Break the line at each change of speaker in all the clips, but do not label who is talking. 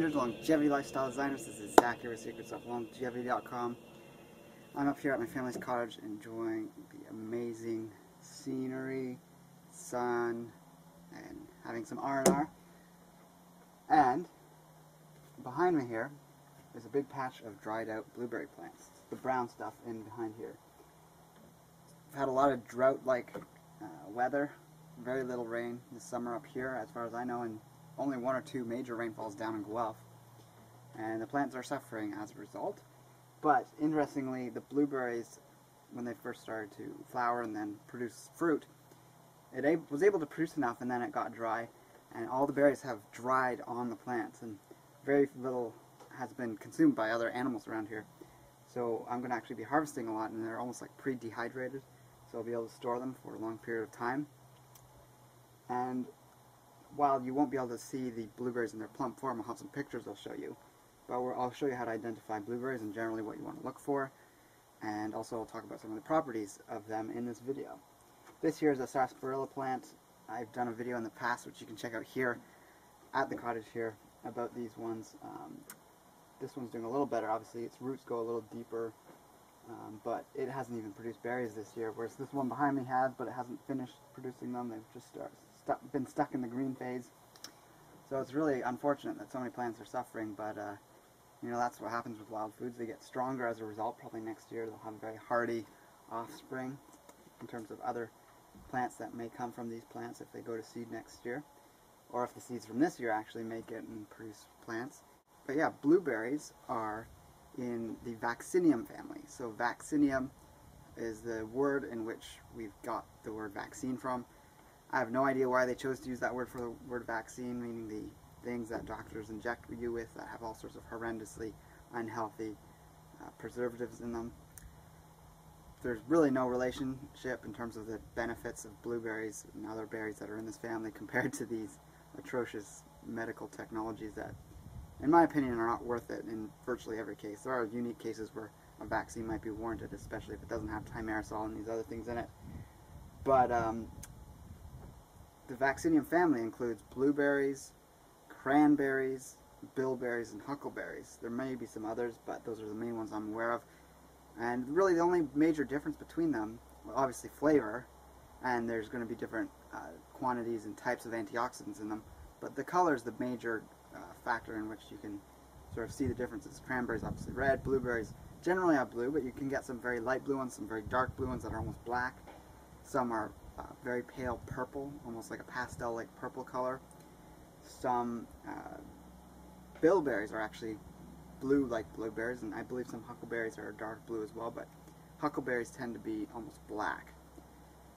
Rangers, longevity lifestyle designers. This is Zach here with secretsoflongevity.com. I'm up here at my family's cottage enjoying the amazing scenery, sun, and having some R&R. And behind me here is a big patch of dried out blueberry plants. The brown stuff in behind here. I've had a lot of drought-like weather, very little rain this summer up here as far as I know, and only 1 or 2 major rainfalls down in Guelph. And the plants are suffering as a result. But interestingly, the blueberries, when they first started to flower and then produce fruit, it was able to produce enough, and then it got dry, and all the berries have dried on the plants, and very little has been consumed by other animals around here. So I'm going to actually be harvesting a lot, and they're almost like pre-dehydrated, so I'll be able to store them for a long period of time. And while you won't be able to see the blueberries in their plump form, I'll have some pictures I'll show you. But I'll show you how to identify blueberries and generally what you want to look for. And also I'll talk about some of the properties of them in this video. This here is a sarsaparilla plant. I've done a video in the past, which you can check out here at the cottage here, about these ones. This one's doing a little better. Obviously its roots go a little deeper, but it hasn't even produced berries this year, whereas this one behind me has, but it hasn't finished producing them. They've just been stuck in the green phase. So it's really unfortunate that so many plants are suffering, but you know, that's what happens with wild foods. They get stronger as a result. Probably next year they'll have very hardy offspring in terms of other plants that may come from these plants if they go to seed next year, or if the seeds from this year actually make it and produce plants. But yeah, blueberries are in the vaccinium family. So vaccinium is the word in which we've got the word vaccine from. I have no idea why they chose to use that word for the word vaccine, meaning the things that doctors inject you with that have all sorts of horrendously unhealthy preservatives in them. There's really no relationship in terms of the benefits of blueberries and other berries that are in this family compared to these atrocious medical technologies that, in my opinion, are not worth it in virtually every case. There are unique cases where a vaccine might be warranted, especially if it doesn't have thimerosal and these other things in it. But the vaccinium family includes blueberries, cranberries, bilberries, and huckleberries. There may be some others, but those are the main ones I'm aware of. And really the only major difference between them, well, obviously flavor, and there's going to be different quantities and types of antioxidants in them, but the color is the major factor in which you can sort of see the differences. Cranberries obviously red, blueberries generally are blue, but you can get some very light blue ones, some very dark blue ones that are almost black. Some are very pale purple, almost like a pastel-like purple color. Some bilberries are actually blue like blueberries, and I believe some huckleberries are dark blue as well, but huckleberries tend to be almost black.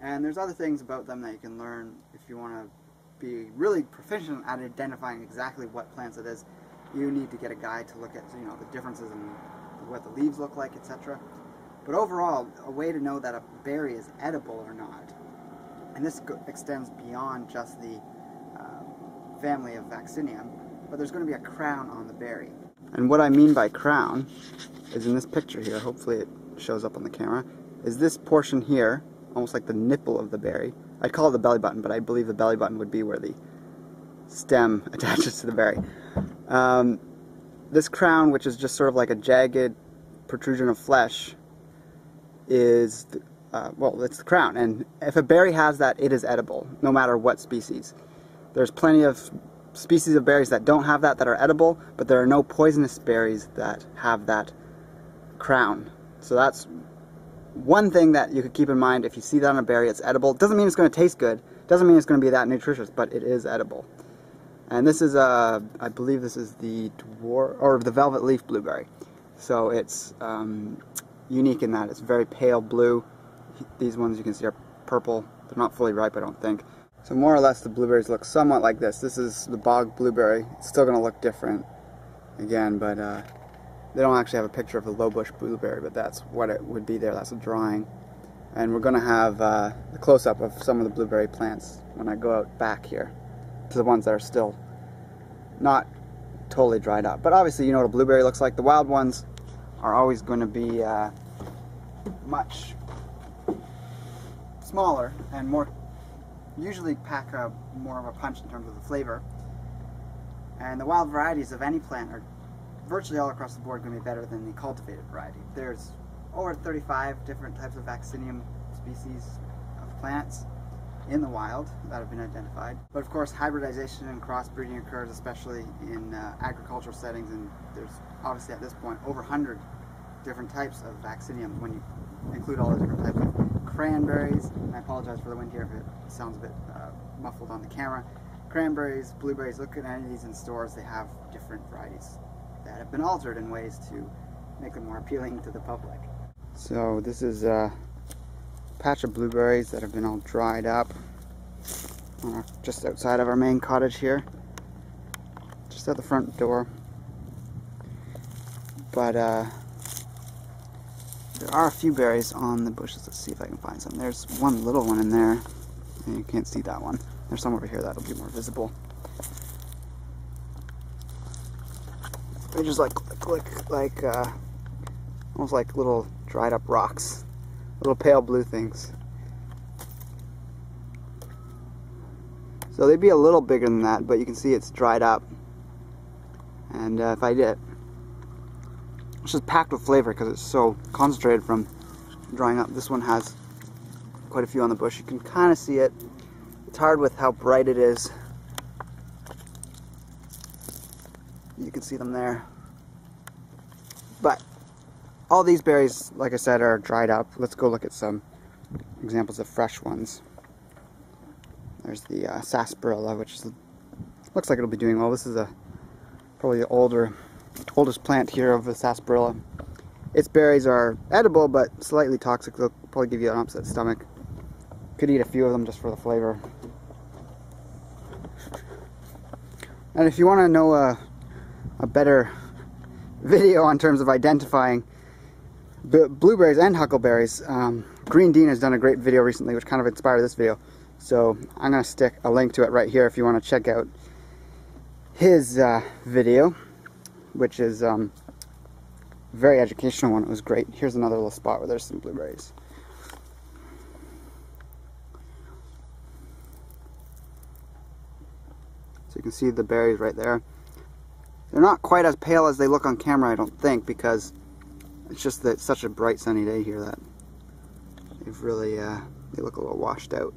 And there's other things about them that you can learn if you want to be really proficient at identifying exactly what plants it is. You need to get a guide to look at, you know, the differences in what the leaves look like, etc. But overall, a way to know that a berry is edible or not, and this extends beyond just the family of vaccinium, but there's going to be a crown on the berry. And what I mean by crown is in this picture here, hopefully it shows up on the camera, is this portion here, almost like the nipple of the berry. I'd call it the belly button, but I believe the belly button would be where the stem attaches to the berry. This crown, which is just sort of like a jagged protrusion of flesh, is, well, it's the crown. And if a berry has that, it is edible, no matter what species. There's plenty of species of berries that don't have that are edible, but there are no poisonous berries that have that crown. So that's one thing that you could keep in mind. If you see that on a berry, it's edible. It doesn't mean it's going to taste good. It doesn't mean it's going to be that nutritious, but it is edible. And this is, I believe this is the the velvet leaf blueberry. So it's unique in that it's very pale blue. These ones you can see are purple. They're not fully ripe, I don't think. So more or less the blueberries look somewhat like this. This is the bog blueberry. It's still going to look different again, but they don't actually have a picture of the low bush blueberry, but that's what it would be there. That's a drawing. And we're going to have a close-up of some of the blueberry plants when I go out back here to the ones that are still not totally dried up. But obviously you know what a blueberry looks like. The wild ones are always going to be much smaller and more, usually pack more of a punch in terms of the flavor. And the wild varieties of any plant are virtually all across the board going to be better than the cultivated variety. There's over 35 different types of vaccinium species of plants in the wild that have been identified. But of course, hybridization and crossbreeding occurs especially in agricultural settings, and there's obviously at this point over 100 different types of vacciniums when you include all the different types of cranberries. And I apologize for the wind here if it sounds a bit muffled on the camera. Cranberries, blueberries, look at any of these in stores, they have different varieties that have been altered in ways to make them more appealing to the public. So this is a patch of blueberries that have been all dried up just outside of our main cottage here, just at the front door. But there are a few berries on the bushes. Let's see if I can find some. There's one little one in there, and you can't see that one. There's some over here that'll be more visible. They just like almost like little dried up rocks, little pale blue things. So they'd be a little bigger than that, but you can see it's dried up. And if I did, it's just packed with flavor because it's so concentrated from drying up. This one has quite a few on the bush. You can kind of see it. It's hard with how bright it is. You can see them there. But all these berries, like I said, are dried up. Let's go look at some examples of fresh ones. There's the sarsaparilla, which looks like it'll be doing well. This is probably the oldest plant here of the sarsaparilla. Its berries are edible, but slightly toxic. They'll probably give you an upset stomach. Could eat a few of them just for the flavor. And if you want to know a better video in terms of identifying blueberries and huckleberries, Green Dean has done a great video recently which kind of inspired this video. So I'm going to stick a link to it right here if you want to check out his video, which is a very educational one. It was great. Here's another little spot where there's some blueberries. So you can see the berries right there. They're not quite as pale as they look on camera, I don't think, because it's just that it's such a bright sunny day here that they've really, they look a little washed out.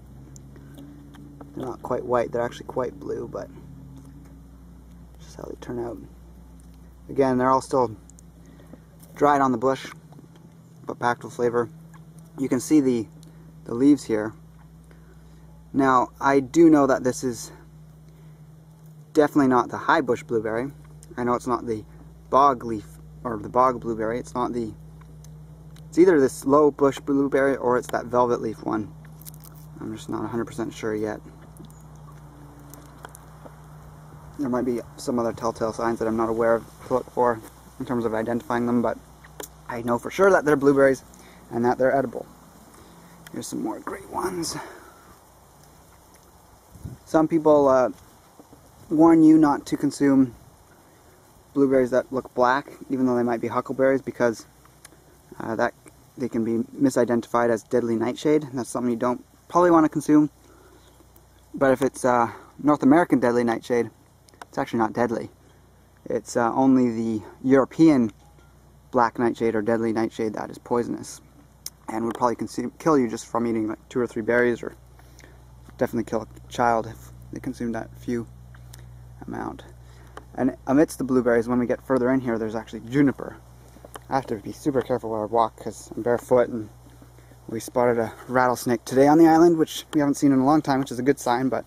They're not quite white, they're actually quite blue, but just how they turn out. Again, they're all still dried on the bush, but packed with flavor. You can see the leaves here. Now, I do know that this is definitely not the high bush blueberry. I know it's not the bog leaf or the bog blueberry. It's either this low bush blueberry or it's that velvet leaf one. I'm just not 100% sure yet. There might be some other telltale signs that I'm not aware of to look for in terms of identifying them, but I know for sure that they're blueberries and that they're edible. Here's some more great ones. Some people warn you not to consume blueberries that look black, even though they might be huckleberries, because that they can be misidentified as deadly nightshade. That's something you don't probably want to consume. But if it's North American deadly nightshade, it's actually not deadly. It's only the European black nightshade or deadly nightshade that is poisonous and would probably kill you just from eating like 2 or 3 berries, or definitely kill a child if they consume that few amount. And amidst the blueberries, when we get further in here, there's actually juniper. I have to be super careful where I walk because I'm barefoot, and we spotted a rattlesnake today on the island, which we haven't seen in a long time, which is a good sign, but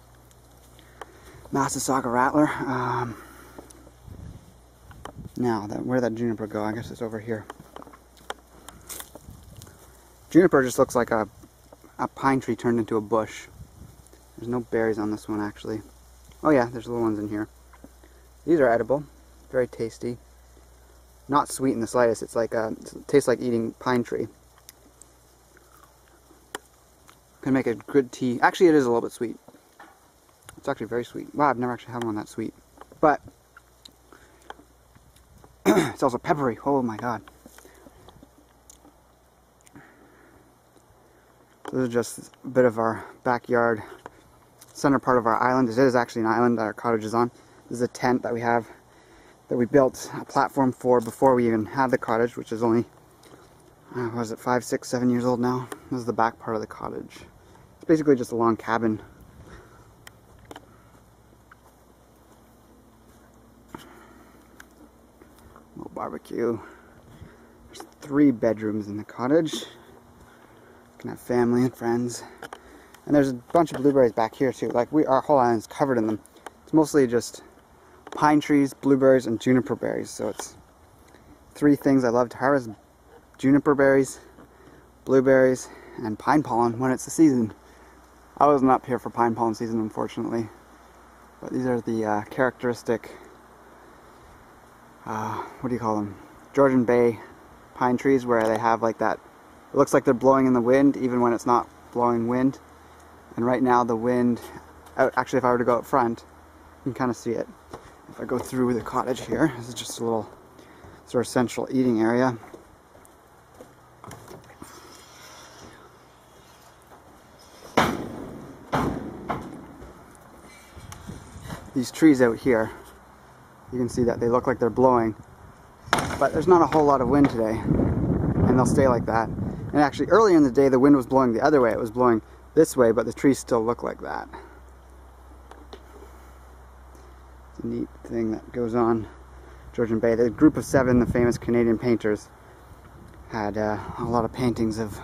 Massasauga rattler. Now, where'd that juniper go? I guess it's over here. Juniper just looks like a pine tree turned into a bush. There's no berries on this one, actually. Oh yeah, there's little ones in here. These are edible, very tasty. Not sweet in the slightest. It's like it tastes like eating pine tree. Can make a good tea. Actually, it is a little bit sweet. It's actually very sweet. Wow, I've never actually had one that sweet. But it's also peppery. Oh my god. This is just a bit of our backyard, center part of our island. It is actually an island that our cottage is on. This is a tent that we have, that we built a platform for before we even had the cottage, which is only, what was it, 5, 6, 7 years old now. This is the back part of the cottage. It's basically just a long cabin. Little barbecue. There's 3 bedrooms in the cottage. You can have family and friends. And there's a bunch of blueberries back here too. Like our whole island's covered in them. It's mostly just pine trees, blueberries, and juniper berries. So it's 3 things I love to harvest: juniper berries, blueberries, and pine pollen when it's the season. I wasn't up here for pine pollen season, unfortunately. But these are the characteristic, what do you call them? Georgian Bay pine trees, where they have like that, it looks like they're blowing in the wind even when it's not blowing wind. And right now the wind, actually if I were to go up front, you can kind of see it. If I go through the cottage here, this is just a little sort of central eating area. These trees out here, you can see that they look like they're blowing, but there's not a whole lot of wind today, and they'll stay like that. And actually earlier in the day the wind was blowing the other way. It was blowing this way, but the trees still look like that. It's a neat thing that goes on Georgian Bay. The group of 7, the famous Canadian painters, had a lot of paintings of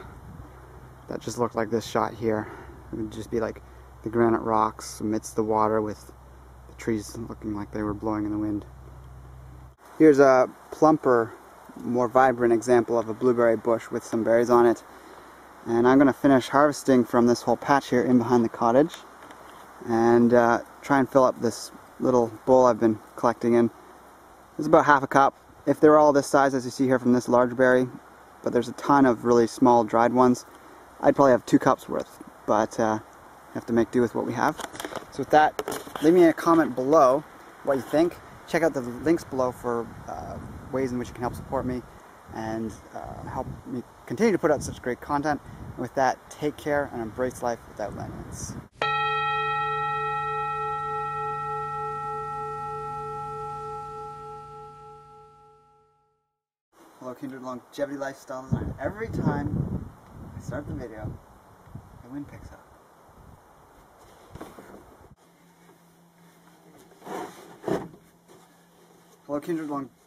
that just looked like this shot here. It would just be like the granite rocks amidst the water with the trees looking like they were blowing in the wind. Here's a plumper, more vibrant example of a blueberry bush with some berries on it. And I'm going to finish harvesting from this whole patch here in behind the cottage and try and fill up this little bowl I've been collecting in. It's about half a cup. If they were all this size, as you see here from this large berry, but there's a ton of really small dried ones, I'd probably have 2 cups worth, but have to make do with what we have. So with that, leave me a comment below what you think. Check out the links below for ways in which you can help support me and help me continue to put out such great content. And with that, take care and embrace life without limits. Hello, Kindred Longevity Lifestyle Design. Every time I start the video, the wind picks up. Hello, Kindred Longevity.